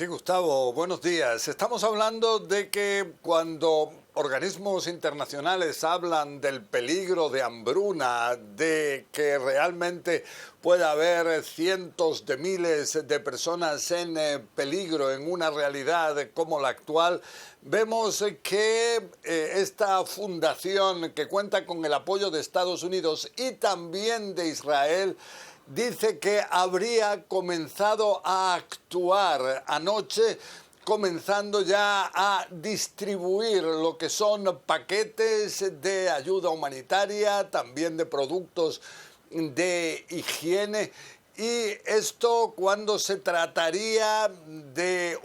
Sí, Gustavo, buenos días. Estamos hablando de que cuando organismos internacionales hablan del peligro de hambruna, de que realmente puede haber cientos de miles de personas en peligro en una realidad como la actual, vemos que esta fundación, que cuenta con el apoyo de Estados Unidos y también de Israel, dice que habría comenzado a actuar anoche, comenzando ya a distribuir lo que son paquetes de ayuda humanitaria, también de productos de higiene. Y esto cuando se trataría de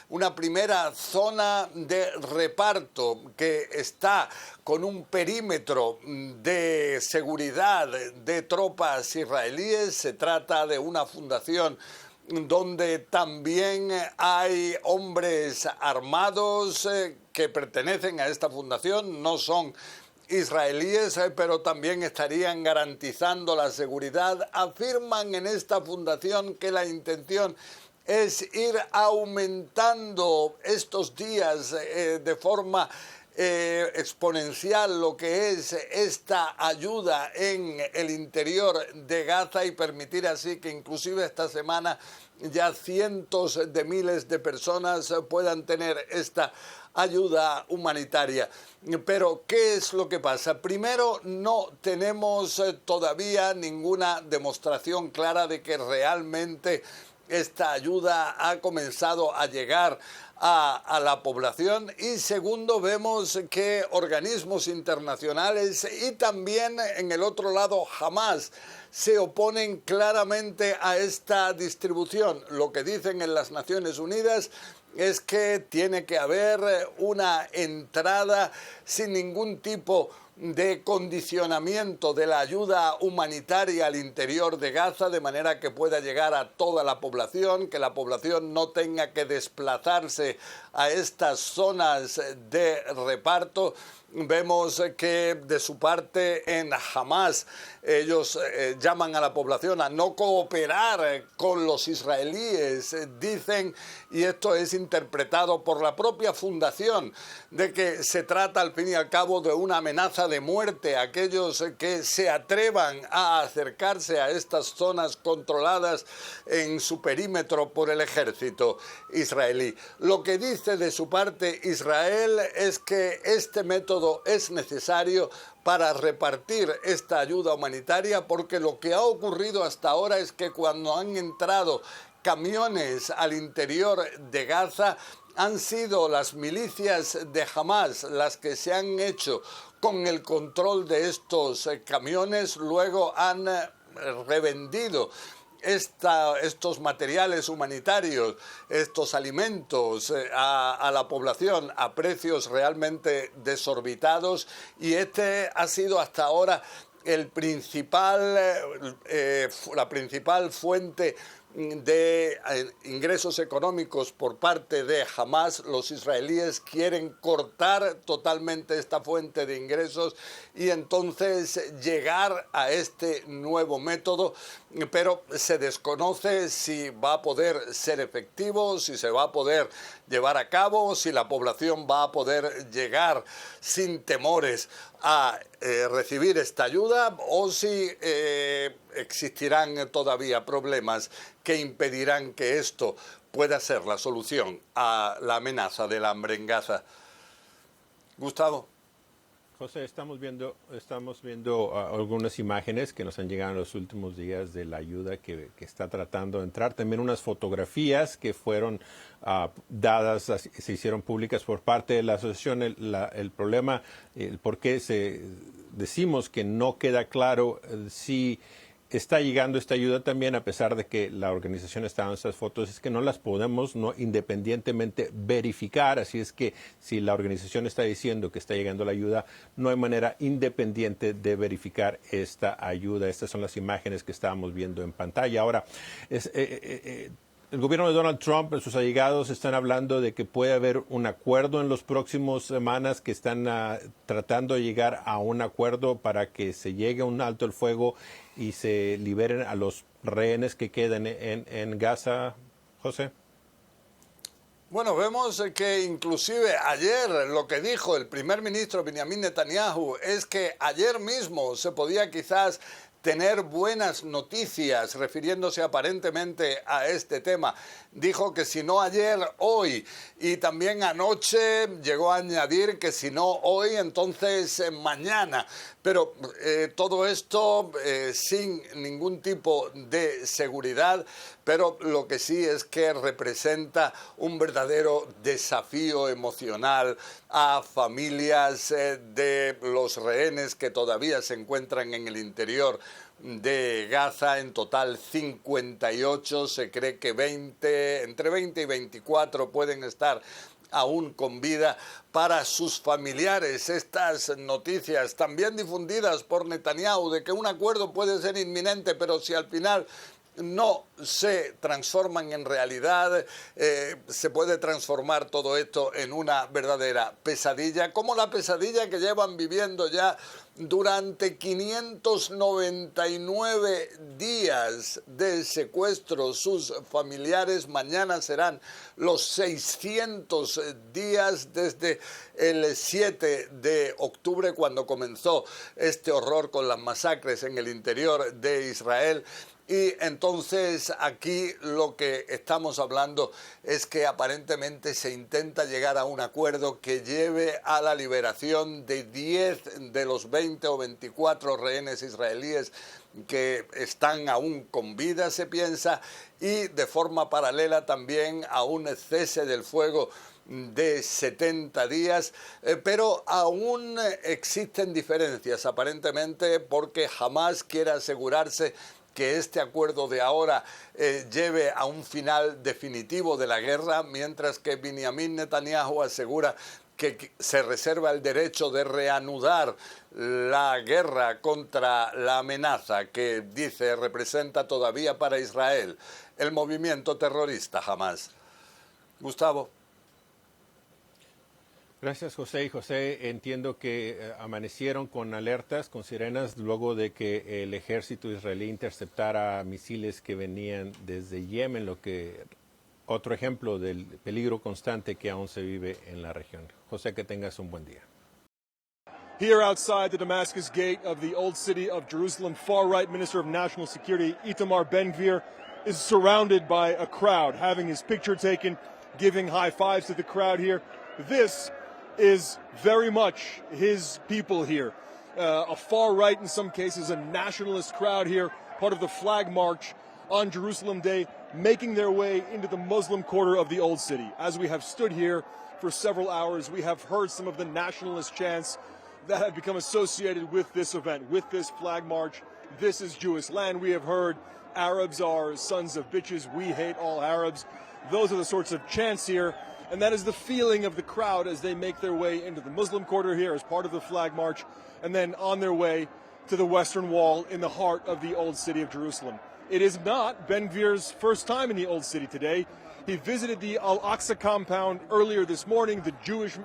una primera zona de reparto que está con un perímetro de seguridad de tropas israelíes. Se trata de una fundación donde también hay hombres armados que pertenecen a esta fundación, no son israelíes, pero también estarían garantizando la seguridad. Afirman en esta fundación que la intención es ir aumentando estos días de forma exponencial lo que es esta ayuda en el interior de Gaza y permitir así que inclusive esta semana ya cientos de miles de personas puedan tener esta ayuda humanitaria. Pero, ¿qué es lo que pasa? Primero, no tenemos todavía ninguna demostración clara de que realmente esta ayuda ha comenzado a llegar a la población. Y segundo, vemos que organismos internacionales y también en el otro lado Hamás se oponen claramente a esta distribución. Lo que dicen en las Naciones Unidas es que tiene que haber una entrada sin ningún tipo de condicionamiento de la ayuda humanitaria al interior de Gaza, de manera que pueda llegar a toda la población, que la población no tenga que desplazarse a estas zonas de reparto. Vemos que de su parte en Hamás ellos llaman a la población a no cooperar con los israelíes, dicen, y esto es interpretado por la propia fundación, de que se trata al fin y al cabo de una amenaza de muerte a aquellos que se atrevan a acercarse a estas zonas controladas en su perímetro por el ejército israelí. Lo que dice de su parte Israel es que este método es necesario para repartir esta ayuda humanitaria, porque lo que ha ocurrido hasta ahora es que cuando han entrado camiones al interior de Gaza, han sido las milicias de Hamás las que se han hecho con el control de estos camiones, luego han revendido estos materiales humanitarios, estos alimentos a la población a precios realmente desorbitados, y este ha sido hasta ahora la principal fuente de ingresos económicos por parte de Hamás. Los israelíes quieren cortar totalmente esta fuente de ingresos y entonces llegar a este nuevo método, pero se desconoce si va a poder ser efectivo, si se va a poder llevar a cabo, si la población va a poder llegar sin temores a recibir esta ayuda, o si existirán todavía problemas que impedirán que esto pueda ser la solución a la amenaza del hambre en Gaza. Gustavo. José, estamos viendo algunas imágenes que nos han llegado en los últimos días de la ayuda que está tratando de entrar. También unas fotografías que fueron dadas, se hicieron públicas por parte de la asociación. El problema, el por qué decimos que no queda claro si está llegando esta ayuda también, a pesar de que la organización está dando estas fotos, es que no las podemos independientemente verificar. Así es que si la organización está diciendo que está llegando la ayuda, no hay manera independiente de verificar esta ayuda. Estas son las imágenes que estábamos viendo en pantalla. Ahora, el gobierno de Donald Trump, sus allegados, están hablando de que puede haber un acuerdo en las próximas semanas, que están tratando de llegar a un acuerdo para que se llegue a un alto el fuego y se liberen a los rehenes que quedan en Gaza, José. Bueno, vemos que inclusive ayer lo que dijo el primer ministro Benjamin Netanyahu es que ayer mismo se podía quizás tener buenas noticias, refiriéndose aparentemente a este tema. Dijo que si no ayer, hoy. Y también anoche llegó a añadir que si no hoy, entonces mañana. Pero todo esto sin ningún tipo de seguridad, pero lo que sí es que representa un verdadero desafío emocional a familias de los rehenes que todavía se encuentran en el interior de Gaza. En total 58, se cree que entre 20 y 24 pueden estar aún con vida. Para sus familiares, estas noticias también difundidas por Netanyahu de que un acuerdo puede ser inminente, pero si al final no se transforman en realidad, se puede transformar todo esto en una verdadera pesadilla, como la pesadilla que llevan viviendo ya durante 599 días de secuestro sus familiares. Mañana serán los 600 días desde el 7 de octubre, cuando comenzó este horror con las masacres en el interior de Israel. Y entonces aquí lo que estamos hablando es que aparentemente se intenta llegar a un acuerdo que lleve a la liberación de 10 de los 20 o 24 rehenes israelíes que están aún con vida, se piensa, y de forma paralela también a un cese del fuego de 70 días, pero aún existen diferencias aparentemente, porque Hamás quiere asegurarse que este acuerdo de ahora lleve a un final definitivo de la guerra, mientras que Benjamin Netanyahu asegura que se reserva el derecho de reanudar la guerra contra la amenaza que, dice, representa todavía para Israel el movimiento terrorista Hamás. Gustavo. Gracias, José. Y José, entiendo que amanecieron con alertas, con sirenas, luego de que el ejército israelí interceptara misiles que venían desde Yemen, lo que otro ejemplo del peligro constante que aún se vive en la región. José, que tengas un buen día. Here outside the Damascus gate of the old city of Jerusalem, far-right Minister of National Security Itamar Ben-Gvir is surrounded by a crowd, having his picture taken, giving high fives to the crowd here. This is very much his people here. A far-right, in some cases, a nationalist crowd here, part of the flag march on Jerusalem Day, making their way into the Muslim quarter of the Old City. As we have stood here for several hours, we have heard some of the nationalist chants that have become associated with this event, with this flag march. This is Jewish land. We have heard Arabs are sons of bitches. We hate all Arabs. Those are the sorts of chants here. And that is the feeling of the crowd as they make their way into the Muslim quarter here as part of the flag march, and then on their way to the Western Wall in the heart of the Old City of Jerusalem. It is not Ben-Gvir's first time in the Old City today. He visited the Al-Aqsa compound earlier this morning, the Jewish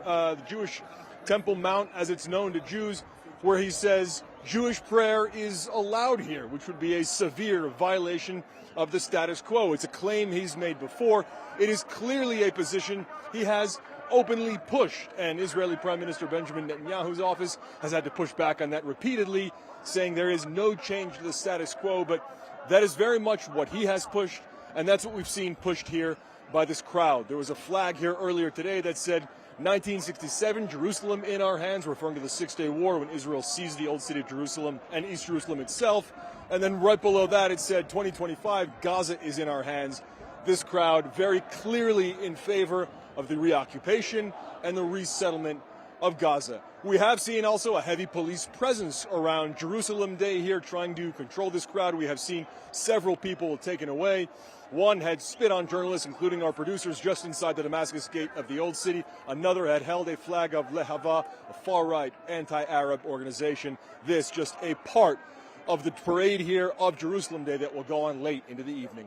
Temple Mount, as it's known to Jews, where he says Jewish prayer is allowed here, which would be a severe violation of the status quo. It's a claim he's made before. It is clearly a position he has openly pushed, and Israeli Prime Minister Benjamin Netanyahu's office has had to push back on that repeatedly, saying there is no change to the status quo, but that is very much what he has pushed, and that's what we've seen pushed here by this crowd. There was a flag here earlier today that said 1967, Jerusalem in our hands, referring to the Six-Day War when Israel seized the old city of Jerusalem and East Jerusalem itself. And then right below that it said 2025, Gaza is in our hands. This crowd very clearly in favor of the reoccupation and the resettlement of Gaza. We have seen also a heavy police presence around Jerusalem Day here trying to control this crowd. We have seen several people taken away. One had spit on journalists, including our producers, just inside the Damascus gate of the Old City. Another had held a flag of Lehava, a far-right anti-Arab organization. This just a part of the parade here of Jerusalem Day that will go on late into the evening.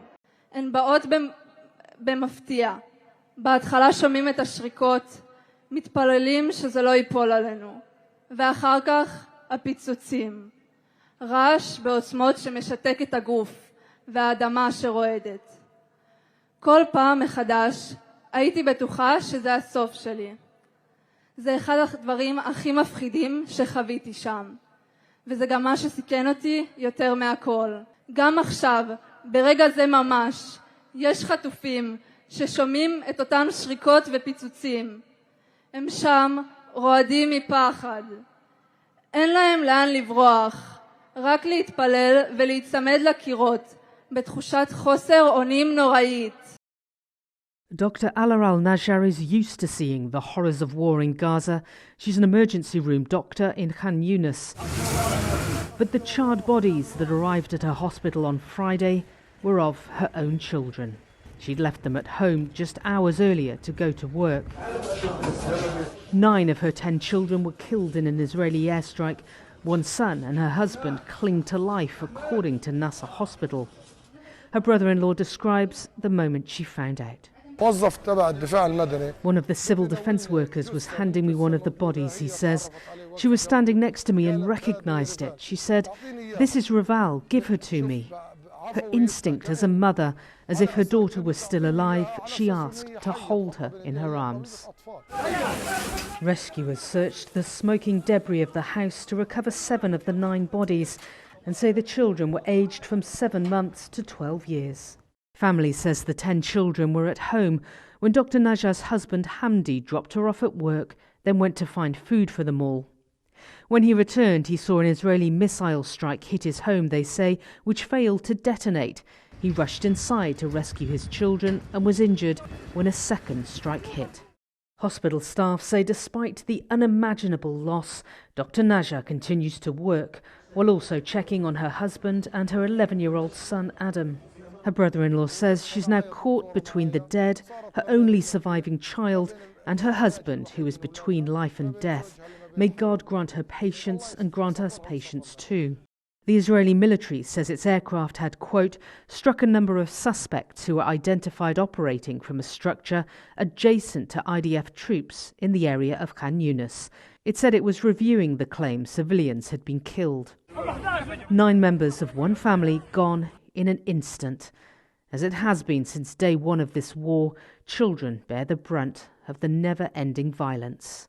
הן באות במפתיע. בהתחלה שומעים את השריקות, מתפללים שזה לא ייפול עלינו. ואחר כך הפיצוצים. רעש בעוצמות שמשתק את הגוף והאדמה שרועדת. כל פעם מחדש הייתי בטוחה שזה הסוף שלי. זה אחד הדברים הכי מפחידים שחוויתי שם. וזה גם מה שסיכן אותי יותר מהכל. גם עכשיו, ברגע זה ממש, יש חטופים ששומעים את אותם שריקות ופיצוצים. הם שם רועדים מפחד. אין להם לאן לברוח, רק להתפלל ולהצמד לקירות, בתחושת חוסר אונים נוראית. Dr. Ala Al-Najjar is used to seeing the horrors of war in Gaza. She's an emergency room doctor in Khan Yunis. But the charred bodies that arrived at her hospital on Friday were of her own children. She'd left them at home just hours earlier to go to work. 9 of her 10 children were killed in an Israeli airstrike. One son and her husband cling to life, according to Nasser Hospital. Her brother-in-law describes the moment she found out. One of the civil defence workers was handing me one of the bodies, he says. She was standing next to me and recognised it. She said, "This is Raval, give her to me." Her instinct as a mother, as if her daughter was still alive, she asked to hold her in her arms. Rescuers searched the smoking debris of the house to recover 7 of the 9 bodies and say the children were aged from 7 months to 12 years. Family says the 10 children were at home when Dr. Najjar's husband Hamdi dropped her off at work, then went to find food for them all. When he returned, he saw an Israeli missile strike hit his home, they say, which failed to detonate. He rushed inside to rescue his children and was injured when a second strike hit. Hospital staff say despite the unimaginable loss, Dr. Najjar continues to work, while also checking on her husband and her 11-year-old son Adam. Her brother-in-law says she's now caught between the dead, her only surviving child, and her husband, who is between life and death. May God grant her patience and grant us patience too. The Israeli military says its aircraft had, quote, struck a number of suspects who were identified operating from a structure adjacent to IDF troops in the area of Khan Yunis. It said it was reviewing the claim civilians had been killed. 9 members of one family gone in an instant. As it has been since day one of this war, children bear the brunt of the never-ending violence.